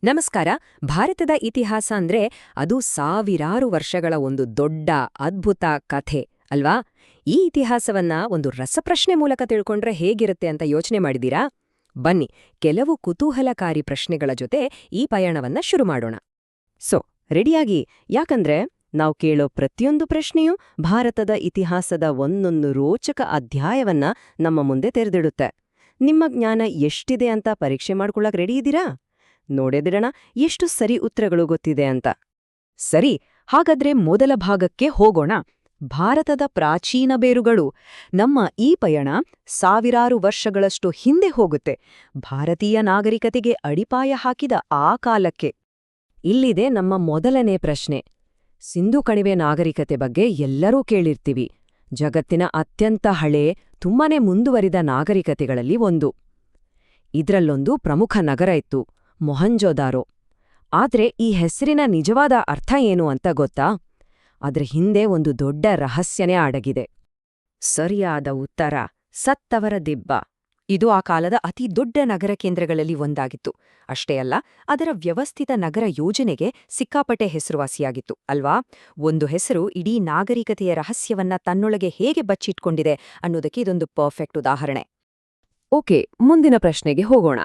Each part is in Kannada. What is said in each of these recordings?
ನಮಸ್ಕಾರ. ಭಾರತದ ಇತಿಹಾಸ ಅಂದ್ರೆ ಅದು ಸಾವಿರಾರು ವರ್ಷಗಳ ಒಂದು ದೊಡ್ಡ ಅದ್ಭುತ ಕಥೆ ಅಲ್ವಾ? ಈ ಇತಿಹಾಸವನ್ನ ಒಂದು ರಸಪ್ರಶ್ನೆ ಮೂಲಕ ತಿಳ್ಕೊಂಡ್ರೆ ಹೇಗಿರುತ್ತೆ ಅಂತ ಯೋಚನೆ ಮಾಡಿದೀರಾ? ಬನ್ನಿ, ಕೆಲವು ಕುತೂಹಲಕಾರಿ ಪ್ರಶ್ನೆಗಳ ಜೊತೆ ಈ ಪಯಣವನ್ನ ಶುರು ಮಾಡೋಣ. ರೆಡಿಯಾಗಿ, ಯಾಕಂದ್ರೆ ನಾವು ಕೇಳೋ ಪ್ರತಿಯೊಂದು ಪ್ರಶ್ನೆಯೂ ಭಾರತದ ಇತಿಹಾಸದ ಒಂದೊಂದು ರೋಚಕ ಅಧ್ಯಾಯವನ್ನ ನಮ್ಮ ಮುಂದೆ ತೆರೆದಿಡುತ್ತೆ. ನಿಮ್ಮ ಜ್ಞಾನ ಎಷ್ಟಿದೆ ಅಂತ ಪರೀಕ್ಷೆ ಮಾಡ್ಕೊಳ್ಳಕ್ ರೆಡಿ ಇದ್ದೀರಾ? ನೋಡೋದಿರೋಣ ಎಷ್ಟು ಸರಿ ಉತ್ತರಗಳು ಗೊತ್ತಿದೆ ಅಂತ. ಸರಿ, ಹಾಗಾದ್ರೆ ಮೊದಲ ಭಾಗಕ್ಕೆ ಹೋಗೋಣ. ಭಾರತದ ಪ್ರಾಚೀನ ಬೇರುಗಳು. ನಮ್ಮ ಈ ಪಯಣ ಸಾವಿರಾರು ವರ್ಷಗಳಷ್ಟು ಹಿಂದೆ ಹೋಗುತ್ತೆ, ಭಾರತೀಯ ನಾಗರಿಕತೆಗೆ ಅಡಿಪಾಯ ಹಾಕಿದ ಆ ಕಾಲಕ್ಕೆ. ಇಲ್ಲಿದೆ ನಮ್ಮ ಮೊದಲನೇ ಪ್ರಶ್ನೆ. ಸಿಂಧೂ ಕಣಿವೆ ನಾಗರಿಕತೆ ಬಗ್ಗೆ ಎಲ್ಲರೂ ಕೇಳಿರ್ತೀವಿ. ಜಗತ್ತಿನ ಅತ್ಯಂತ ಹಳೇ, ತುಂಬಾನೇ ಮುಂದುವರಿದ ನಾಗರಿಕತೆಗಳಲ್ಲಿ ಒಂದು. ಇದ್ರಲ್ಲೊಂದು ಪ್ರಮುಖ ನಗರ ಇತ್ತು, ಮೊಹಂಜೊದಾರೋ. ಆದ್ರೆ ಈ ಹೆಸರಿನ ನಿಜವಾದ ಅರ್ಥ ಏನು ಅಂತ ಗೊತ್ತಾ? ಅದ್ರ ಹಿಂದೆ ಒಂದು ದೊಡ್ಡ ರಹಸ್ಯನೇ ಅಡಗಿದೆ. ಸರಿಯಾದ ಉತ್ತರ, ಸತ್ತವರ ದಿಬ್ಬ. ಇದು ಆ ಕಾಲದ ಅತಿ ದೊಡ್ಡ ನಗರ ಕೇಂದ್ರಗಳಲ್ಲಿ ಒಂದಾಗಿತ್ತು. ಅಷ್ಟೇ ಅಲ್ಲ, ಅದರ ವ್ಯವಸ್ಥಿತ ನಗರ ಯೋಜನೆಗೆ ಸಿಕ್ಕಾಪಟ್ಟೆ ಹೆಸರುವಾಸಿಯಾಗಿತ್ತು ಅಲ್ವಾ? ಒಂದು ಹೆಸರು ಇಡೀ ನಾಗರಿಕತೆಯ ರಹಸ್ಯವನ್ನ ತನ್ನೊಳಗೆ ಹೇಗೆ ಬಚ್ಚಿಟ್ಕೊಂಡಿದೆ ಅನ್ನೋದಕ್ಕೆ ಇದೊಂದು ಪರ್ಫೆಕ್ಟ್ ಉದಾಹರಣೆ. ಓಕೆ, ಮುಂದಿನ ಪ್ರಶ್ನೆಗೆ ಹೋಗೋಣ.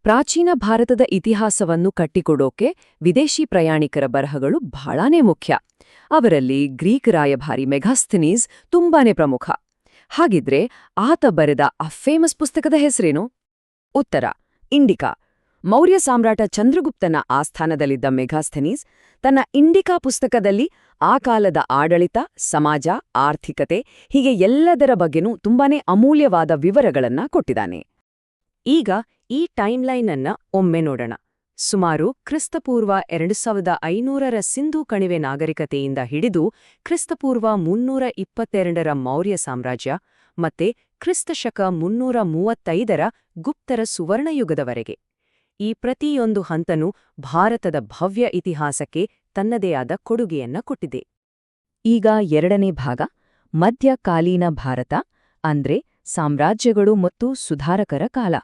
ಪ್ರಾಚೀನ ಭಾರತದ ಇತಿಹಾಸವನ್ನು ಕಟ್ಟಿಕೊಡೋಕೆ ವಿದೇಶಿ ಪ್ರಯಾಣಿಕರ ಬರಹಗಳು ಬಹಳಾನೇ ಮುಖ್ಯ. ಅವರಲ್ಲಿ ಗ್ರೀಕ್ ರಾಯಭಾರಿ ಮೆಗಾಸ್ಥೆನೀಸ್ ತುಂಬಾನೇ ಪ್ರಮುಖ. ಹಾಗಿದ್ರೆ ಆತ ಬರೆದ ಆ ಫೇಮಸ್ ಪುಸ್ತಕದ ಹೆಸರೇನು? ಉತ್ತರ, ಇಂಡಿಕಾ. ಮೌರ್ಯ ಸಾಮ್ರಾಟ ಚಂದ್ರಗುಪ್ತನ ಆಸ್ಥಾನದಲ್ಲಿದ್ದ ಮೆಗಾಸ್ಥೆನೀಸ್ ತನ್ನ ಇಂಡಿಕಾ ಪುಸ್ತಕದಲ್ಲಿ ಆ ಕಾಲದ ಆಡಳಿತ, ಸಮಾಜ, ಆರ್ಥಿಕತೆ ಹೀಗೆ ಎಲ್ಲದರ ಬಗ್ಗೆನೂ ತುಂಬಾನೇ ಅಮೂಲ್ಯವಾದ ವಿವರಗಳನ್ನ ಕೊಟ್ಟಿದ್ದಾನೆ. ಈಗ ಈ ಟೈಮ್ಲೈನ್ ಅನ್ನ ಒಮ್ಮೆ ನೋಡೋಣ. ಸುಮಾರು ಕ್ರಿಸ್ತಪೂರ್ವ 2500ರ ಸಿಂಧೂ ಕಣಿವೆ ನಾಗರಿಕತೆಯಿಂದ ಹಿಡಿದು ಕ್ರಿಸ್ತಪೂರ್ವ 322ರ ಮೌರ್ಯ ಸಾಮ್ರಾಜ್ಯ ಮತ್ತೆ ಕ್ರಿಸ್ತಶಕ 335ರ ಗುಪ್ತರ ಸುವರ್ಣಯುಗದವರೆಗೆ. ಈ ಪ್ರತಿಯೊಂದು ಹಂತನೂ ಭಾರತದ ಭವ್ಯ ಇತಿಹಾಸಕ್ಕೆ ತನ್ನದೇ ಆದ ಕೊಡುಗೆಯನ್ನ ಕೊಟ್ಟಿದೆ. ಈಗ ಎರಡನೇ ಭಾಗ, ಮಧ್ಯಕಾಲೀನ ಭಾರತ ಅಂದ್ರೆ ಸಾಮ್ರಾಜ್ಯಗಳು ಮತ್ತು ಸುಧಾರಕರ ಕಾಲ.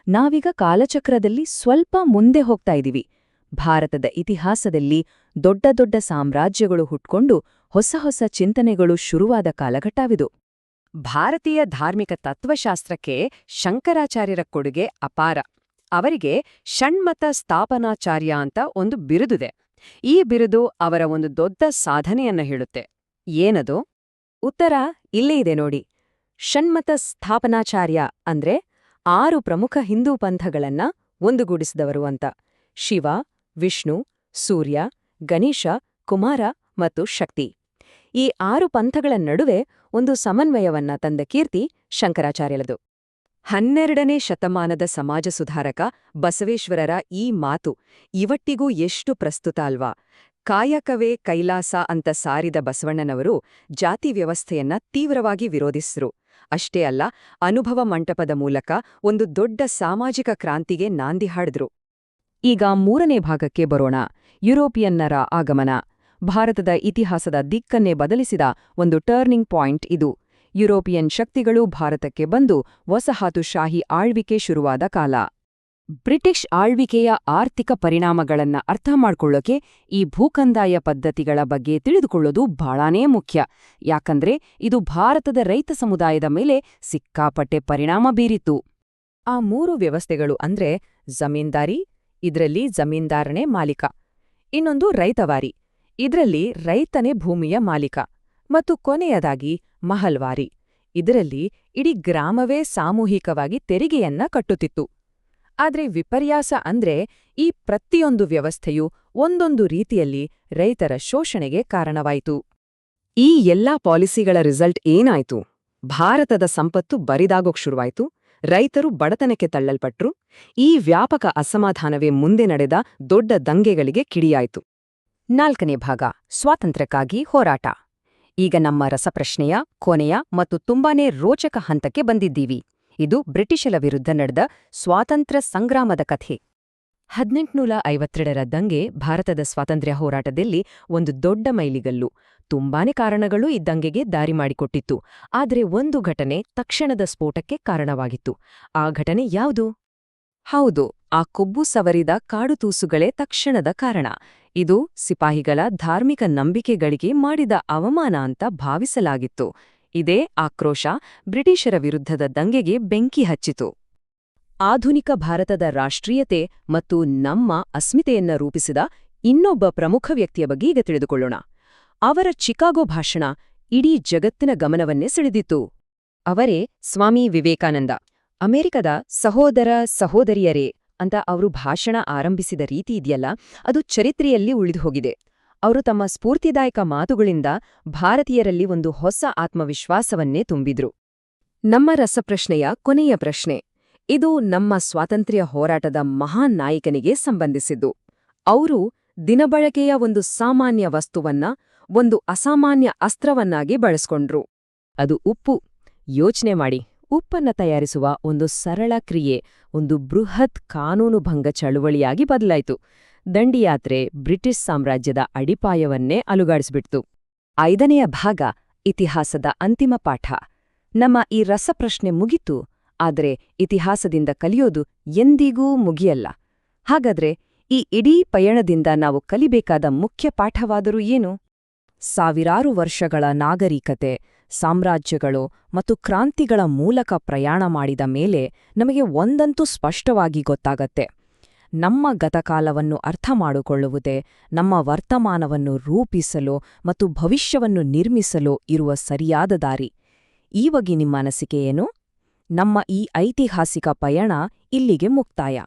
ನಾವೀಗ ಕಾಲಚಕ್ರದಲ್ಲಿ ಸ್ವಲ್ಪ ಮುಂದೆ ಹೋಗ್ತಾ ಇದೀವಿ. ಭಾರತದ ಇತಿಹಾಸದಲ್ಲಿ ದೊಡ್ಡ ದೊಡ್ಡ ಸಾಮ್ರಾಜ್ಯಗಳು ಹುಟ್ಕೊಂಡು ಹೊಸ ಹೊಸ ಚಿಂತನೆಗಳು ಶುರುವಾದ ಕಾಲಘಟ್ಟವಿದು. ಭಾರತೀಯ ಧಾರ್ಮಿಕ ತತ್ವಶಾಸ್ತ್ರಕ್ಕೆ ಶಂಕರಾಚಾರ್ಯರ ಕೊಡುಗೆ ಅಪಾರ. ಅವರಿಗೆ ಷಣ್ಮತ ಸ್ಥಾಪನಾಚಾರ್ಯ ಅಂತ ಒಂದು ಬಿರುದಿದೆ. ಈ ಬಿರುದು ಅವರ ಒಂದು ದೊಡ್ಡ ಸಾಧನೆಯನ್ನ ಹೇಳುತ್ತೆ. ಏನದು? ಉತ್ತರ ಇಲ್ಲೇ ಇದೆ ನೋಡಿ. ಷಣ್ಮತ ಸ್ಥಾಪನಾಚಾರ್ಯ ಅಂದ್ರೆ 6 ಪ್ರಮುಖ ಹಿಂದೂ ಪಂಥಗಳನ್ನ ಒಂದುಗೂಡಿಸಿದವರು ಅಂತ. ಶಿವ, ವಿಷ್ಣು, ಸೂರ್ಯ, ಗಣೇಶ, ಕುಮಾರ ಮತ್ತು ಶಕ್ತಿ. ಈ 6 ಪಂಥಗಳ ನಡುವೆ ಒಂದು ಸಮನ್ವಯವನ್ನ ತಂದ ಕೀರ್ತಿ ಶಂಕರಾಚಾರ್ಯರದು. 12ನೇ ಶತಮಾನದ ಸಮಾಜ ಸುಧಾರಕ ಬಸವೇಶ್ವರರ ಈ ಮಾತು ಇವತ್ತಿಗೂ ಎಷ್ಟು ಪ್ರಸ್ತುತ ಅಲ್ವಾ? ಕಾಯಕವೇ ಕೈಲಾಸ ಅಂತ ಸಾರಿದ ಬಸವಣ್ಣನವರು ಜಾತಿ ವ್ಯವಸ್ಥೆಯನ್ನ ತೀವ್ರವಾಗಿ ವಿರೋಧಿಸಿದ್ರು. ಅಷ್ಟೇ ಅಲ್ಲ, ಅನುಭವ ಮಂಟಪದ ಮೂಲಕ ಒಂದು ದೊಡ್ಡ ಸಾಮಾಜಿಕ ಕ್ರಾಂತಿಗೆ ನಾಂದಿ ಹಾಡಿದ್ರು. ಈಗ ಮೂರನೇ ಭಾಗಕ್ಕೆ ಬರೋಣ. ಯುರೋಪಿಯನ್ನರ ಆಗಮನ. ಭಾರತದ ಇತಿಹಾಸದ ದಿಕ್ಕನ್ನೇ ಬದಲಿಸಿದ ಒಂದು ಟರ್ನಿಂಗ್ ಪಾಯಿಂಟ್ ಇದು. ಯುರೋಪಿಯನ್ ಶಕ್ತಿಗಳು ಭಾರತಕ್ಕೆ ಬಂದು ವಸಾಹತುಶಾಹಿ ಆಳ್ವಿಕೆ ಶುರುವಾದ ಕಾಲ. ಬ್ರಿಟಿಷ್ ಆಳ್ವಿಕೆಯ ಆರ್ಥಿಕ ಪರಿಣಾಮಗಳನ್ನ ಅರ್ಥ ಮಾಡ್ಕೊಳ್ಳೋಕೆ ಈ ಭೂಕಂದಾಯ ಪದ್ಧತಿಗಳ ಬಗ್ಗೆ ತಿಳಿದುಕೊಳ್ಳೋದು ಬಹಳಾನೇ ಮುಖ್ಯ. ಯಾಕಂದ್ರೆ ಇದು ಭಾರತದ ರೈತ ಸಮುದಾಯದ ಮೇಲೆ ಸಿಕ್ಕಾಪಟ್ಟೆ ಪರಿಣಾಮ ಬೀರಿತು. ಆ 3 ವ್ಯವಸ್ಥೆಗಳು ಅಂದ್ರೆ ಜಮೀನ್ದಾರಿ, ಇದ್ರಲ್ಲಿ ಜಮೀನ್ದಾರನೇ ಮಾಲೀಕ. ಇನ್ನೊಂದು ರೈತವಾರಿ, ಇದ್ರಲ್ಲಿ ರೈತನೇ ಭೂಮಿಯ ಮಾಲೀಕ. ಮತ್ತು ಕೊನೆಯದಾಗಿ ಮಹಲ್ವಾರಿ, ಇದರಲ್ಲಿ ಇಡೀ ಗ್ರಾಮವೇ ಸಾಮೂಹಿಕವಾಗಿ ತೆರಿಗೆಯನ್ನ ಕಟ್ಟುತ್ತಿತ್ತು. ಆದ್ರೆ ವಿಪರ್ಯಾಸ ಅಂದ್ರೆ ಈ ಪ್ರತಿಯೊಂದು ವ್ಯವಸ್ಥೆಯೂ ಒಂದೊಂದು ರೀತಿಯಲ್ಲಿ ರೈತರ ಶೋಷಣೆಗೆ ಕಾರಣವಾಯಿತು. ಈ ಎಲ್ಲಾ ಪಾಲಿಸಿಗಳ ರಿಸಲ್ಟ್ ಏನಾಯ್ತು? ಭಾರತದ ಸಂಪತ್ತು ಬರಿದಾಗೋಕ್ ಶುರುವಾಯ್ತು, ರೈತರು ಬಡತನಕ್ಕೆ ತಳ್ಳಲ್ಪಟ್ರು. ಈ ವ್ಯಾಪಕ ಅಸಮಾಧಾನವೇ ಮುಂದೆ ನಡೆದ ದೊಡ್ಡ ದಂಗೆಗಳಿಗೆ ಕಿಡಿಯಾಯ್ತು. 4ನೇ ಭಾಗ, ಸ್ವಾತಂತ್ರ್ಯಕ್ಕಾಗಿ ಹೋರಾಟ. ಈಗ ನಮ್ಮ ರಸಪ್ರಶ್ನೆಯ ಕೊನೆಯ ಮತ್ತು ತುಂಬಾನೇ ರೋಚಕ ಹಂತಕ್ಕೆ ಬಂದಿದ್ದೀವಿ. ಇದು ಬ್ರಿಟಿಷರ ವಿರುದ್ಧ ನಡೆದ ಸ್ವಾತಂತ್ರ್ಯ ಸಂಗ್ರಾಮದ ಕಥೆ. 1852ರ ದಂಗೆ ಭಾರತದ ಸ್ವಾತಂತ್ರ್ಯ ಹೋರಾಟದಲ್ಲಿ ಒಂದು ದೊಡ್ಡ ಮೈಲಿಗಲ್ಲು. ತುಂಬಾನೇ ಕಾರಣಗಳು ಈ ದಂಗೆಗೆ ದಾರಿ ಮಾಡಿಕೊಟ್ಟಿತ್ತು. ಆದರೆ ಒಂದು ಘಟನೆ ತಕ್ಷಣದ ಸ್ಫೋಟಕ್ಕೆ ಕಾರಣವಾಗಿತ್ತು. ಆ ಘಟನೆ ಯಾವುದು? ಹೌದು, ಆ ಕೊಬ್ಬು ಸವರಿದ ಕಾಡುತೂಸುಗಳೇ ತಕ್ಷಣದ ಕಾರಣ. ಇದು ಸಿಪಾಹಿಗಳ ಧಾರ್ಮಿಕ ನಂಬಿಕೆಗಳಿಗೆ ಮಾಡಿದ ಅವಮಾನ ಅಂತ ಭಾವಿಸಲಾಗಿತ್ತು. ಇದೇ ಆಕ್ರೋಶ ಬ್ರಿಟಿಷರ ವಿರುದ್ಧದ ದಂಗೆಗೆ ಬೆಂಕಿ ಹಚ್ಚಿತು. ಆಧುನಿಕ ಭಾರತದ ರಾಷ್ಟ್ರೀಯತೆ ಮತ್ತು ನಮ್ಮ ಅಸ್ಮಿತೆಯನ್ನ ರೂಪಿಸಿದ ಇನ್ನೊಬ್ಬ ಪ್ರಮುಖ ವ್ಯಕ್ತಿಯ ಬಗ್ಗೆ ಈಗ ತಿಳಿದುಕೊಳ್ಳೋಣ. ಅವರ ಚಿಕಾಗೋ ಭಾಷಣ ಇಡೀ ಜಗತ್ತಿನ ಗಮನವನ್ನೇ ಸೆಳೆದಿತ್ತು. ಅವರೇ ಸ್ವಾಮಿ ವಿವೇಕಾನಂದ. ಅಮೆರಿಕದ ಸಹೋದರ ಸಹೋದರಿಯರೇ ಅಂತ ಅವರು ಭಾಷಣ ಆರಂಭಿಸಿದ ರೀತಿ ಇದೆಯಲ್ಲ, ಅದು ಚರಿತ್ರೆಯಲ್ಲಿ ಉಳಿದುಹೋಗಿದೆ. ಅವರು ತಮ್ಮ ಸ್ಫೂರ್ತಿದಾಯಕ ಮಾತುಗಳಿಂದ ಭಾರತೀಯರಲ್ಲಿ ಒಂದು ಹೊಸ ಆತ್ಮವಿಶ್ವಾಸವನ್ನೇ ತುಂಬಿದ್ರು. ನಮ್ಮ ರಸಪ್ರಶ್ನೆಯ ಕೊನೆಯ ಪ್ರಶ್ನೆ. ಇದು ನಮ್ಮ ಸ್ವಾತಂತ್ರ್ಯ ಹೋರಾಟದ ಮಹಾನ್ ನಾಯಕನಿಗೆ ಸಂಬಂಧಿಸಿದ್ದು. ಅವರು ದಿನಬಳಕೆಯ ಒಂದು ಸಾಮಾನ್ಯ ವಸ್ತುವನ್ನ ಒಂದು ಅಸಾಮಾನ್ಯ ಅಸ್ತ್ರವನ್ನಾಗಿ ಬಳಸ್ಕೊಂಡ್ರು. ಅದು ಉಪ್ಪು. ಯೋಚನೆ ಮಾಡಿ, ಉಪ್ಪನ್ನ ತಯಾರಿಸುವ ಒಂದು ಸರಳ ಕ್ರಿಯೆ ಒಂದು ಬೃಹತ್ ಕಾನೂನುಭಂಗ ಚಳುವಳಿಯಾಗಿ ಬದಲಾಯಿತು. ದಂಡಿಯಾತ್ರೆ ಬ್ರಿಟಿಷ್ ಸಾಮ್ರಾಜ್ಯದ ಅಡಿಪಾಯವನ್ನೇ ಅಲುಗಾಡಿಸ್ಬಿಡ್ತು. 5ನೆಯ ಭಾಗ, ಇತಿಹಾಸದ ಅಂತಿಮ ಪಾಠ. ನಮ್ಮ ಈ ರಸಪ್ರಶ್ನೆ ಮುಗಿತು, ಆದರೆ ಇತಿಹಾಸದಿಂದ ಕಲಿಯೋದು ಎಂದಿಗೂ ಮುಗಿಯಲ್ಲ. ಹಾಗಾದ್ರೆ ಈ ಇಡೀ ಪಯಣದಿಂದ ನಾವು ಕಲಿಬೇಕಾದ ಮುಖ್ಯ ಪಾಠವಾದರೂ ಏನು? ಸಾವಿರಾರು ವರ್ಷಗಳ ನಾಗರಿಕತೆ, ಸಾಮ್ರಾಜ್ಯಗಳು ಮತ್ತು ಕ್ರಾಂತಿಗಳ ಮೂಲಕ ಪ್ರಯಾಣ ಮಾಡಿದ ಮೇಲೆ ನಮಗೆ ಒಂದಂತೂ ಸ್ಪಷ್ಟವಾಗಿ ಗೊತ್ತಾಗತ್ತೆ. ನಮ್ಮ ಗತಕಾಲವನ್ನು ಅರ್ಥ ಮಾಡಿಕೊಳ್ಳುವುದೇ ನಮ್ಮ ವರ್ತಮಾನವನ್ನು ರೂಪಿಸಲು ಮತ್ತು ಭವಿಷ್ಯವನ್ನು ನಿರ್ಮಿಸಲು ಇರುವ ಸರಿಯಾದ ದಾರಿ. ಈ ಬಗ್ಗೆ ನಿಮ್ಮ ಅನಿಸಿಕೆ ಏನು? ನಮ್ಮ ಈ ಐತಿಹಾಸಿಕ ಪಯಣ ಇಲ್ಲಿಗೆ ಮುಕ್ತಾಯ.